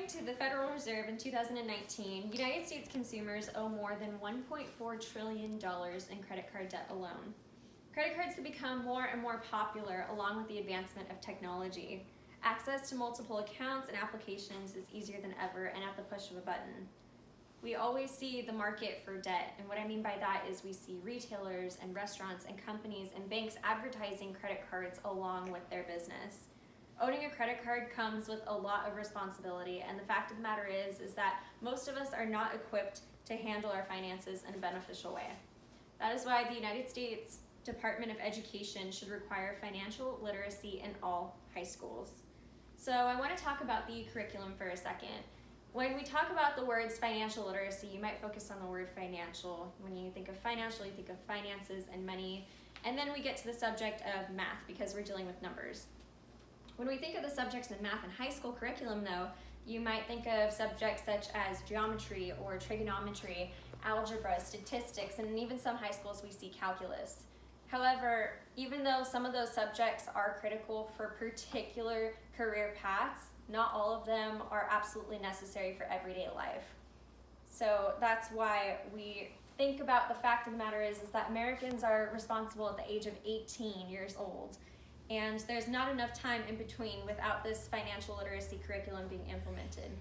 According to the Federal Reserve in 2019, United States consumers owe more than $1.4 trillion in credit card debt alone. Credit cards have become more and more popular along with the advancement of technology. Access to multiple accounts and applications is easier than ever and at the push of a button. We always see the market for debt, and what I mean by that is we see retailers and restaurants and companies and banks advertising credit cards along with their business. Owning a credit card comes with a lot of responsibility, and the fact of the matter is that most of us are not equipped to handle our finances in a beneficial way. That is why the United States Department of Education should require financial literacy in all high schools. So I want to talk about the curriculum for a second. When we talk about the words financial literacy, you might focus on the word financial. When you think of financial, you think of finances and money, and then we get to the subject of math because we're dealing with numbers. When we think of the subjects in math and high school curriculum, though, you might think of subjects such as geometry or trigonometry, algebra, statistics, and in even some high schools we see calculus. However, even though some of those subjects are critical for particular career paths, not all of them are absolutely necessary for everyday life. So that's why we think about the fact of the matter is that Americans are responsible at the age of 18 years old. And there's not enough time in between without this financial literacy curriculum being implemented.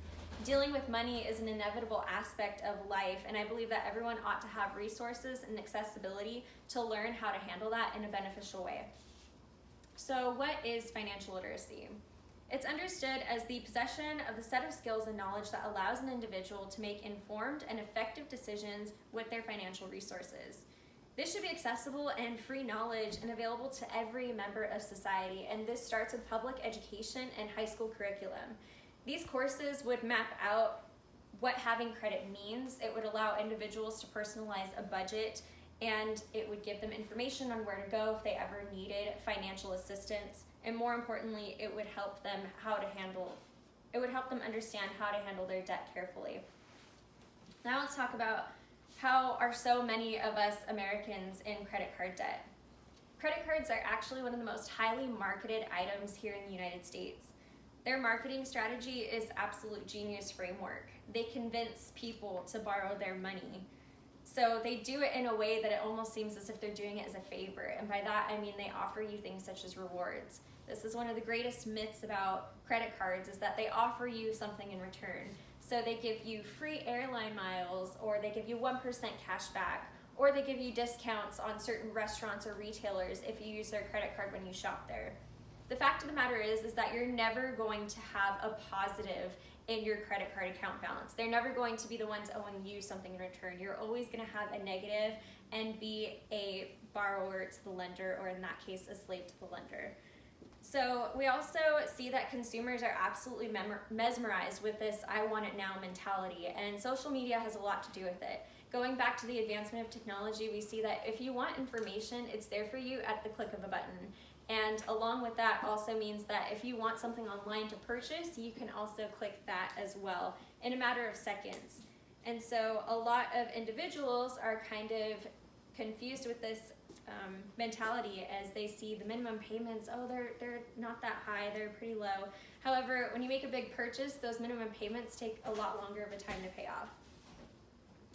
Dealing with money is an inevitable aspect of life, and I believe that everyone ought to have resources and accessibility to learn how to handle that in a beneficial way. So what is financial literacy? It's understood as the possession of the set of skills and knowledge that allows an individual to make informed and effective decisions with their financial resources. This should be accessible and free knowledge and available to every member of society, and this starts with public education and high school curriculum. These courses would map out what having credit means. It would allow individuals to personalize a budget, and it would give them information on where to go if they ever needed financial assistance, and more importantly, it would help them understand how to handle their debt carefully. Now let's talk about how are so many of us Americans in credit card debt? Credit cards are actually one of the most highly marketed items here in the United States. Their marketing strategy is absolute genius framework. They convince people to borrow their money. So they do it in a way that it almost seems as if they're doing it as a favor. And by that, I mean they offer you things such as rewards. This is one of the greatest myths about credit cards is that they offer you something in return. So they give you free airline miles, or they give you 1% cash back, or they give you discounts on certain restaurants or retailers if you use their credit card when you shop there. The fact of the matter is that you're never going to have a positive in your credit card account balance. They're never going to be the ones owing you something in return. You're always going to have a negative and be a borrower to the lender, or in that case, a slave to the lender. So we also see that consumers are absolutely mesmerized with this I want it now mentality, and social media has a lot to do with it. Going back to the advancement of technology, we see that if you want information, it's there for you at the click of a button. And along with that also means that if you want something online to purchase, you can also click that as well in a matter of seconds. And so a lot of individuals are kind of confused with this mentality as they see the minimum payments, oh, they're not that high, they're pretty low. However, when you make a big purchase, those minimum payments take a lot longer of a time to pay off.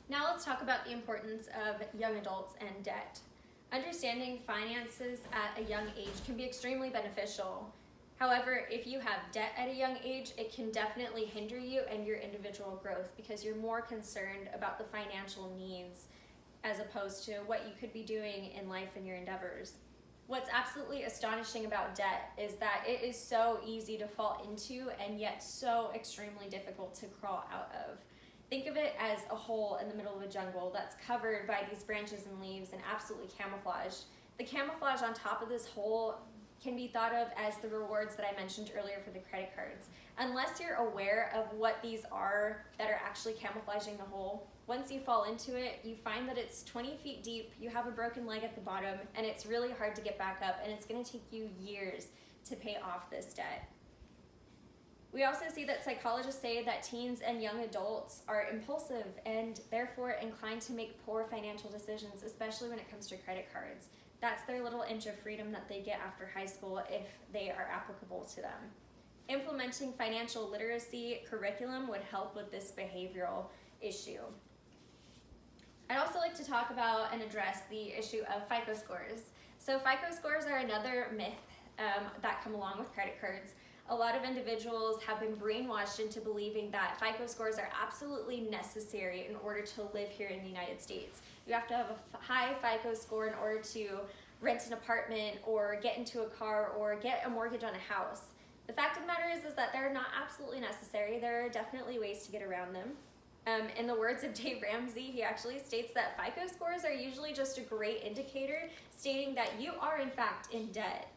Now let's talk about the importance of young adults and debt. Understanding finances at a young age can be extremely beneficial. However, if you have debt at a young age, it can definitely hinder you and your individual growth because you're more concerned about the financial needs as opposed to what you could be doing in life and your endeavors. What's absolutely astonishing about debt is that it is so easy to fall into and yet so extremely difficult to crawl out of. Think of it as a hole in the middle of a jungle that's covered by these branches and leaves and absolutely camouflaged. The camouflage on top of this hole can be thought of as the rewards that I mentioned earlier for the credit cards. Unless you're aware of what these are that are actually camouflaging the hole, once you fall into it, you find that it's 20 feet deep, you have a broken leg at the bottom, and it's really hard to get back up, and it's going to take you years to pay off this debt. We also see that psychologists say that teens and young adults are impulsive and therefore inclined to make poor financial decisions, especially when it comes to credit cards. That's their little inch of freedom that they get after high school if they are applicable to them. Implementing financial literacy curriculum would help with this behavioral issue. I'd also like to talk about and address the issue of FICO scores. So FICO scores are another myth that come along with credit cards. A lot of individuals have been brainwashed into believing that FICO scores are absolutely necessary in order to live here in the United States. You have to have a high FICO score in order to rent an apartment or get into a car or get a mortgage on a house. The fact of the matter is that they're not absolutely necessary. There are definitely ways to get around them. In the words of Dave Ramsey, he actually states that FICO scores are usually just a great indicator stating that you are in fact in debt.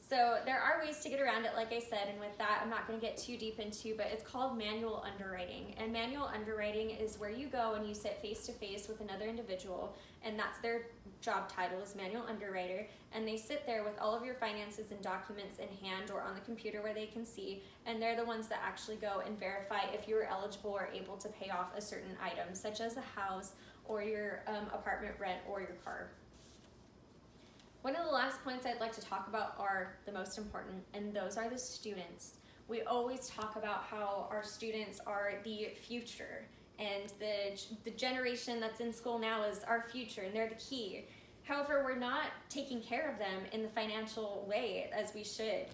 So there are ways to get around it, like I said, and with that I'm not going to get too deep into, but it's called manual underwriting. And manual underwriting is where you go and you sit face to face with another individual, and that's their job title is manual underwriter, and they sit there with all of your finances and documents in hand or on the computer where they can see, and they're the ones that actually go and verify if you're eligible or able to pay off a certain item, such as a house or your apartment rent or your car. One of the last points I'd like to talk about are the most important, and those are the students. We always talk about how our students are the future, and the generation that's in school now is our future, and they're the key. However, we're not taking care of them in the financial way as we should.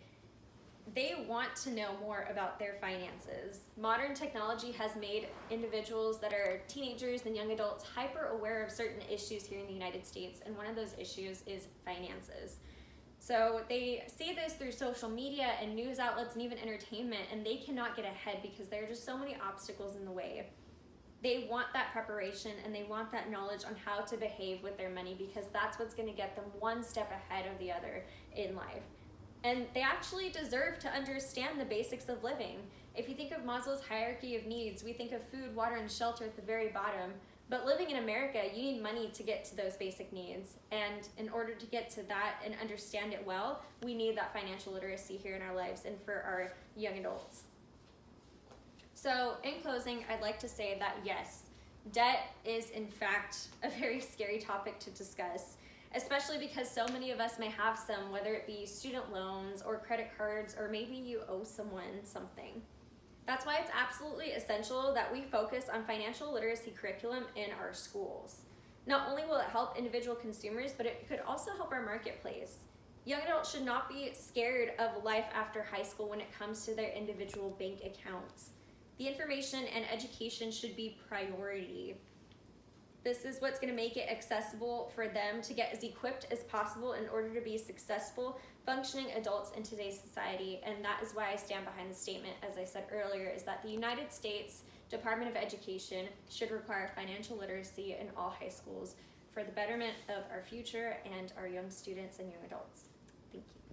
They want to know more about their finances. Modern technology has made individuals that are teenagers and young adults hyper aware of certain issues here in the United States, and one of those issues is finances. So they see this through social media and news outlets and even entertainment, and they cannot get ahead because there are just so many obstacles in the way. They want that preparation and they want that knowledge on how to behave with their money, because that's what's going to get them one step ahead of the other in life. And they actually deserve to understand the basics of living. If you think of Maslow's hierarchy of needs, we think of food, water, and shelter at the very bottom. But living in America, you need money to get to those basic needs. And in order to get to that and understand it well, we need that financial literacy here in our lives and for our young adults. So in closing, I'd like to say that yes, debt is in fact a very scary topic to discuss, especially because so many of us may have some, whether it be student loans or credit cards, or maybe you owe someone something. That's why it's absolutely essential that we focus on financial literacy curriculum in our schools. Not only will it help individual consumers, but it could also help our marketplace. Young adults should not be scared of life after high school when it comes to their individual bank accounts. The information and education should be priority. This is what's going to make it accessible for them to get as equipped as possible in order to be successful, functioning adults in today's society. And that is why I stand behind the statement, as I said earlier, is that the United States Department of Education should require financial literacy in all high schools for the betterment of our future and our young students and young adults. Thank you.